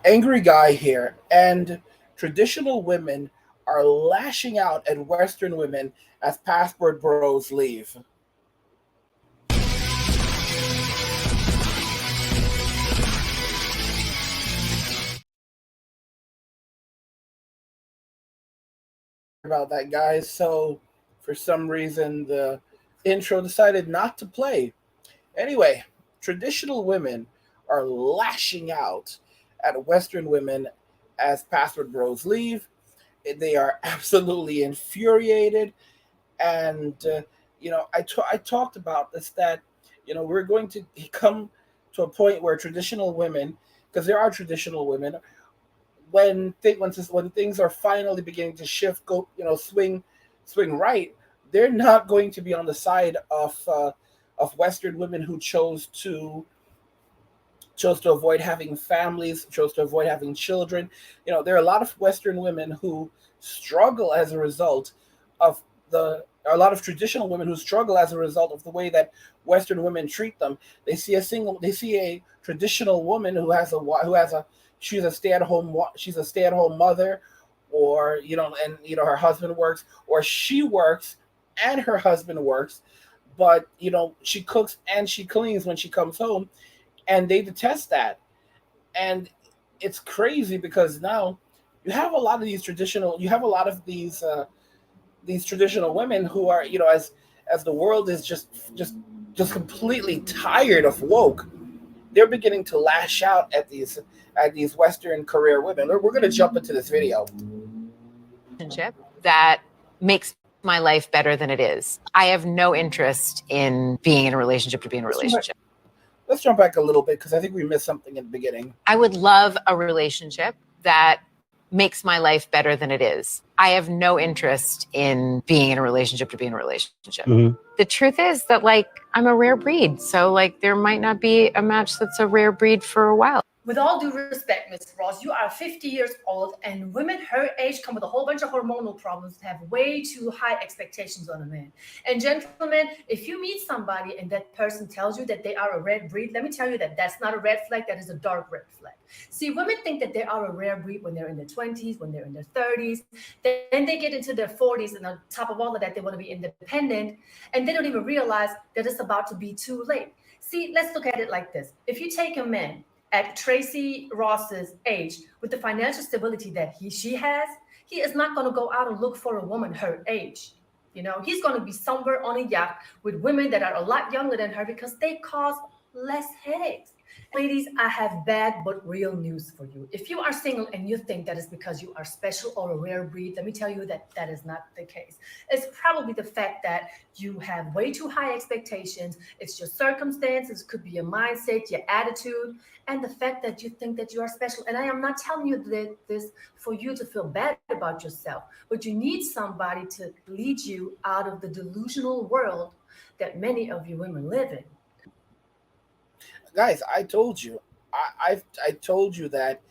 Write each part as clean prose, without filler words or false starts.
Angry guy here, and traditional women are lashing out at Western women as passport bros leave. About that, guys. So, for some reason, the intro decided not to play. Anyway, traditional women are lashing out at Western women as passport bros leave. They are absolutely infuriated, and I talked about this, that we're going to come to a point where traditional women, because there are traditional women, when things are finally beginning to shift, go swing right, they're not going to be on the side of Western women who chose to avoid having families, chose to avoid having children. There are a lot of Western women who struggle as a result of a lot of traditional women who struggle as a result of the way that Western women treat them. They see a traditional woman she's a stay at home mother, or and her husband works, or she works and her husband works, but she cooks and she cleans when she comes home, and they detest that. And it's crazy because now you have a lot of these traditional women who are, as the world is just completely tired of woke, they're beginning to lash out at these Western career women. We're going to jump into this video. Relationship that makes my life better than it is. I have no interest in being in a relationship to be in a relationship. Let's jump back a little bit because I think we missed something in the beginning. I would love a relationship that makes my life better than it is. I have no interest in being in a relationship to be in a relationship. Mm-hmm. The truth is that, I'm a rare breed. So, there might not be a match that's a rare breed for a while. With all due respect, Ms. Ross, you are 50 years old, and women her age come with a whole bunch of hormonal problems, have way too high expectations on a man. And gentlemen, if you meet somebody and that person tells you that they are a red breed, let me tell you that that's not a red flag, that is a dark red flag. See, women think that they are a rare breed when they're in their 20s, when they're in their 30s. Then they get into their 40s, and on top of all of that, they want to be independent, and they don't even realize that it's about to be too late. See, let's look at it like this. If you take a man at Tracy Ross's age, with the financial stability that she has, he is not going to go out and look for a woman her age. He's going to be somewhere on a yacht with women that are a lot younger than her because they cause less headaches. Ladies, I have bad but real news for you. If you are single and you think that is because you are special or a rare breed, let me tell you that that is not the case. It's probably the fact that you have way too high expectations. It's your circumstances, it could be your mindset, your attitude, and the fact that you think that you are special. And I am not telling you this for you to feel bad about yourself, but you need somebody to lead you out of the delusional world that many of you women live in. Guys, I told you, I told you that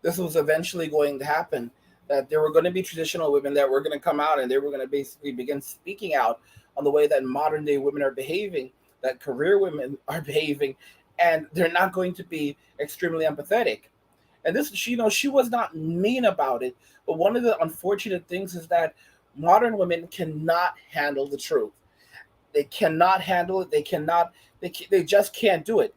this was eventually going to happen. That there were going to be traditional women that were going to come out, and they were going to basically begin speaking out on the way that modern day women are behaving, that career women are behaving, and they're not going to be extremely empathetic. And this, she was not mean about it, but one of the unfortunate things is that modern women cannot handle the truth. They cannot handle it. They cannot. They just can't do it.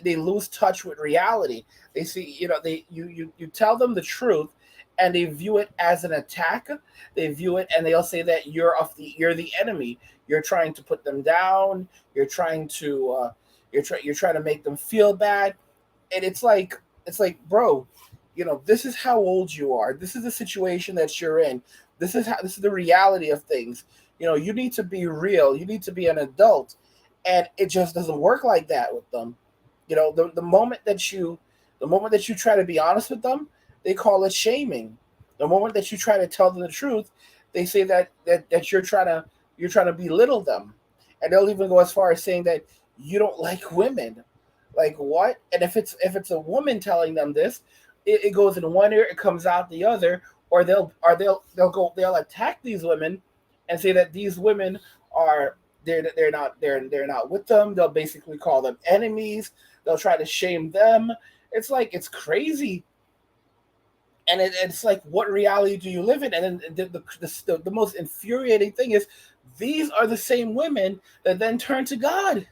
They lose touch with reality. They see, you tell them the truth, and they view it as an attack. They view it, and they'll say that you're the enemy. You're trying to put them down. You're trying to you're trying to make them feel bad. And it's like, bro, this is how old you are. This is the situation that you're in. This is the reality of things. You need to be real. You need to be an adult, and it just doesn't work like that with them. The moment that you try to be honest with them, they call it shaming. The moment that you try to tell them the truth, they say that you're trying to belittle them, and they'll even go as far as saying that you don't like women. Like, what? And if it's a woman telling them this, it goes in one ear, it comes out the other, or they'll attack these women and say that these women are they're not with them. They'll basically call them enemies. They'll try to shame them. It's crazy. And it's like, what reality do you live in? And then the most infuriating thing is, these are the same women that then turn to God.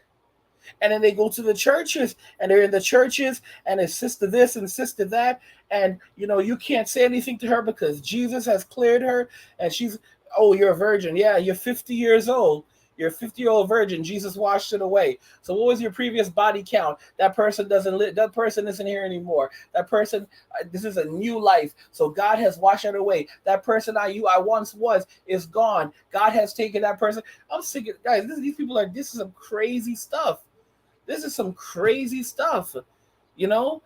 And then they go to the churches, and they're in the churches, and it's sister this and sister that. And, you can't say anything to her because Jesus has cleared her. And she's, oh, you're a virgin. Yeah, you're 50 years old. You're a 50-year-old virgin. Jesus washed it away. So what was your previous body count? That person doesn't live. That person isn't here anymore. That person, this is a new life. So God has washed it away. That person I once was is gone. God has taken that person. I'm sick of, guys, these people this is some crazy stuff. This is some crazy stuff. God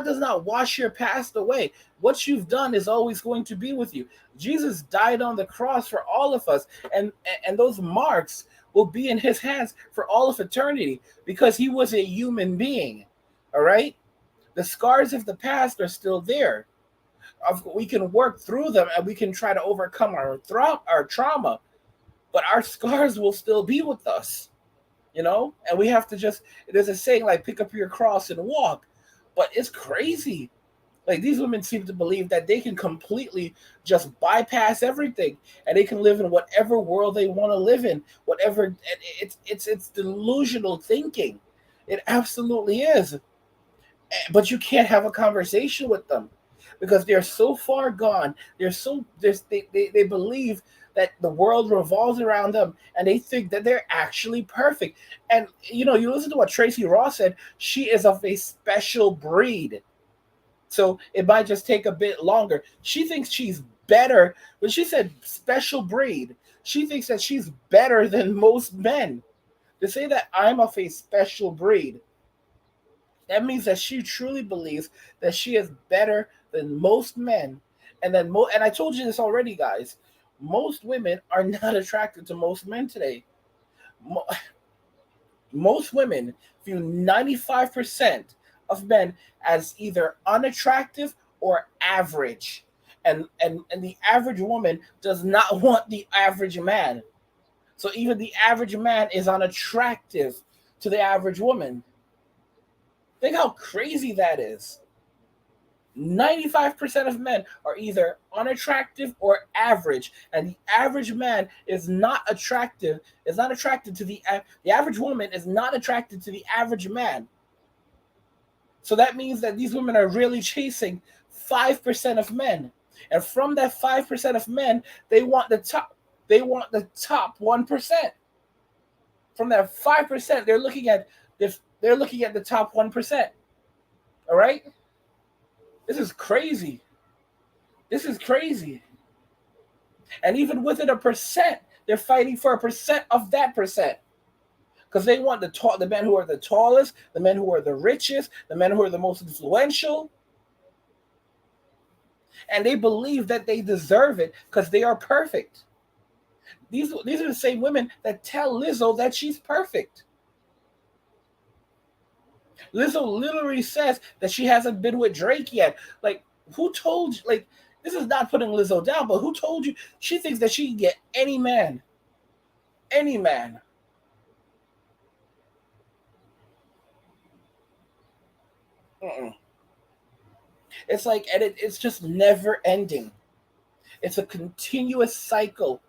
does not wash your past away. What you've done is always going to be with you. Jesus died on the cross for all of us, and those marks will be in his hands for all of eternity because he was a human being. All right? The scars of the past are still there. We can work through them, and we can try to overcome our trauma, but our scars will still be with us. And we have to there's a saying like, pick up your cross and walk. But it's crazy. Like, these women seem to believe that they can completely just bypass everything, and they can live in whatever world they want to live in. Whatever, it's delusional thinking. It absolutely is. But you can't have a conversation with them because they're so far gone. They believe that the world revolves around them, and they think that they're actually perfect. And you listen to what Tracy Ross said. She is of a special breed, so it might just take a bit longer. She thinks she's better. When she said special breed, she thinks that she's better than most men. To say that I'm of a special breed, that means that she truly believes that she is better than most men. And I told you this already, guys. Most women are not attracted to most men today. Most women view 95% of men as either unattractive or average. And the average woman does not want the average man. So even the average man is unattractive to the average woman. Think how crazy that is. 95% of men are either unattractive or average, and the average man is not attracted to the average woman is not attracted to the average man. So that means that these women are really chasing 5% of men, and from that 5% of men, they want the top 1%. From that 5%, they're looking at the top 1%. All right? This is crazy. And even within a percent, they're fighting for a percent of that percent. Because they want the men who are the tallest, the men who are the richest, the men who are the most influential. And they believe that they deserve it because they are perfect. These are the same women that tell Lizzo that she's perfect. Lizzo literally says that she hasn't been with Drake yet. Like, who told you? Like, this is not putting Lizzo down, but who told you she thinks that she can get any man? Any man. It's like, and it's just never ending. It's a continuous cycle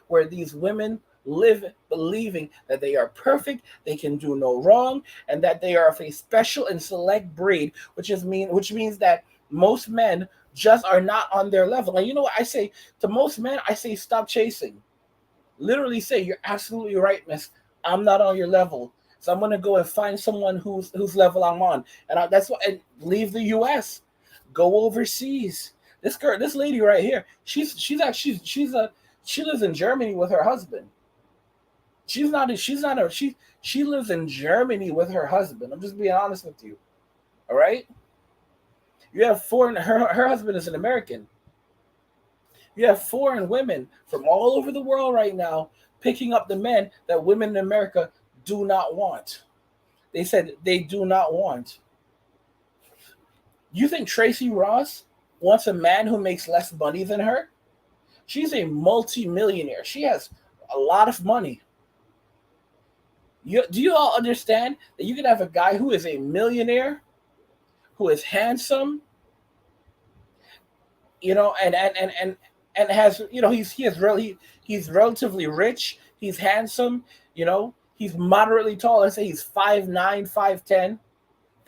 where these women live believing that they are perfect, they can do no wrong, and that they are of a special and select breed, which means that most men just are not on their level. And you know what I say to most men? I say, stop chasing. Literally say, you're absolutely right, miss. I'm not on your level. So I'm going to go and find someone whose level I'm on. And that's what, and leave the US. Go overseas. This lady right here, she lives in Germany with her husband. She lives in Germany with her husband. I'm just being honest with you. All right? You have her husband is an American. You have foreign women from all over the world right now picking up the men that women in America do not want. They said they do not want. You think Tracy Ross wants a man who makes less money than her? She's a multi-millionaire. She has a lot of money. Do you all understand that you can have a guy who is a millionaire, who is handsome, you know, and has, you know, he's relatively rich, he's handsome, you know, he's moderately tall. Let's say he's 5'9", 5'10".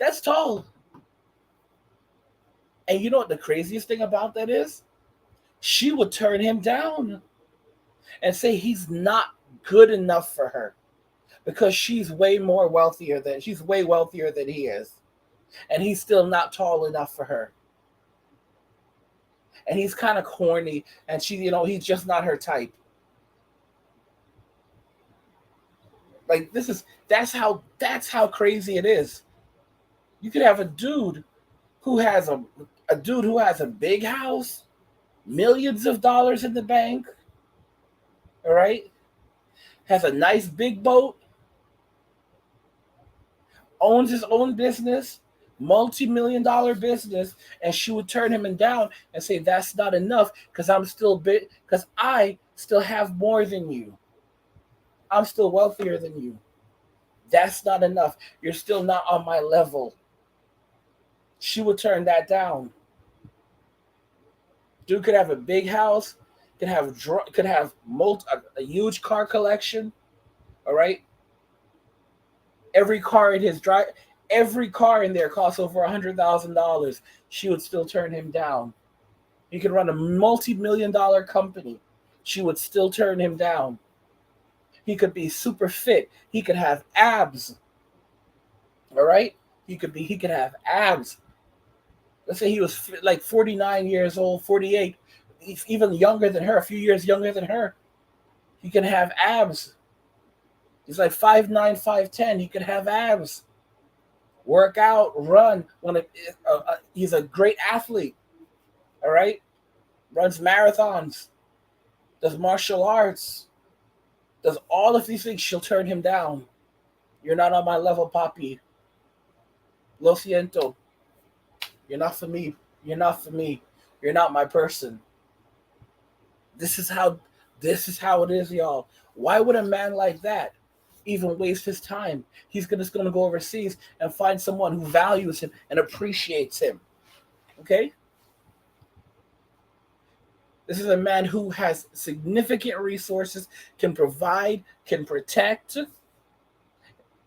That's tall. And you know what the craziest thing about that is? She would turn him down and say he's not good enough for her because she's way wealthier than he is, and he's still not tall enough for her. And he's kind of corny, and she, you know, he's just not her type. Like, that's how crazy it is. You could have a dude who has a big house, millions of dollars in the bank, all right, has a nice big boat, owns his own business, multi-million-dollar business, and she would turn him down and say that's not enough because I still have more than you. I'm still wealthier than you. That's not enough. You're still not on my level. She would turn that down. Dude could have a big house, could have a huge car collection, all right? Every car in there costs over $100,000. She would still turn him down. He could run a multi-million-dollar company. She would still turn him down. He could be super fit. He could have abs. All right? He could have abs. Let's say he was like 49 years old, 48, even younger than her, a few years younger than her. He can have abs. He's like 5'9", 5'10". He could have abs. Work out, run. He's a great athlete. All right? Runs marathons. Does martial arts. Does all of these things. She'll turn him down. You're not on my level, papi. Lo siento. You're not for me. You're not for me. You're not my person. This is how it is, y'all. Why would a man like that even waste his time? He's just going to go overseas and find someone who values him and appreciates him. Okay? This is a man who has significant resources, can provide, can protect,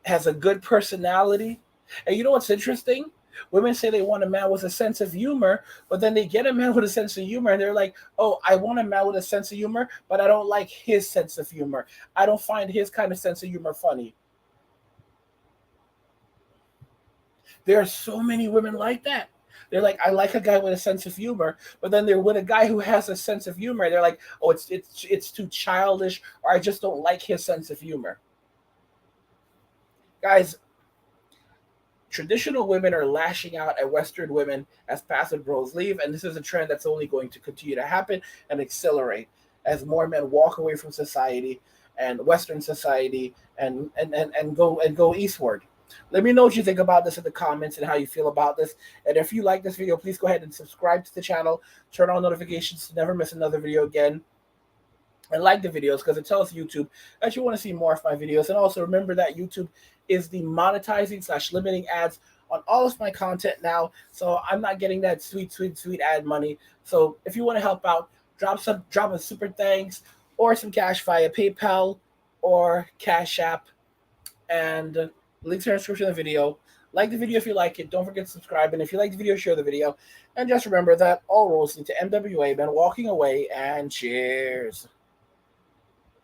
has a good personality. And you know what's interesting? Women say they want a man with a sense of humor, but then they get a man with a sense of humor and they're like, oh, I want a man with a sense of humor, but I don't like his sense of humor. I don't find his kind of sense of humor funny. There are so many women like that. They're like, I like a guy with a sense of humor, but then they're with a guy who has a sense of humor. They're like, oh, it's too childish, or I just don't like his sense of humor. Guys, traditional women are lashing out at Western women as passive bros leave, and this is a trend that's only going to continue to happen and accelerate as more men walk away from society and Western society and go eastward. Let me know what you think about this in the comments and how you feel about this. And if you like this video, please go ahead and subscribe to the channel. Turn on notifications to never miss another video again. And like the videos because it tells YouTube that you want to see more of my videos. And also remember that YouTube is the monetizing / limiting ads on all of my content now. So I'm not getting that sweet ad money. So if you want to help out, drop a super thanks or some cash via PayPal or Cash App. And links are in the description of the video. Like the video if you like it. Don't forget to subscribe. And if you like the video, share the video. And just remember that all roads lead to MWA. Been walking away, and cheers.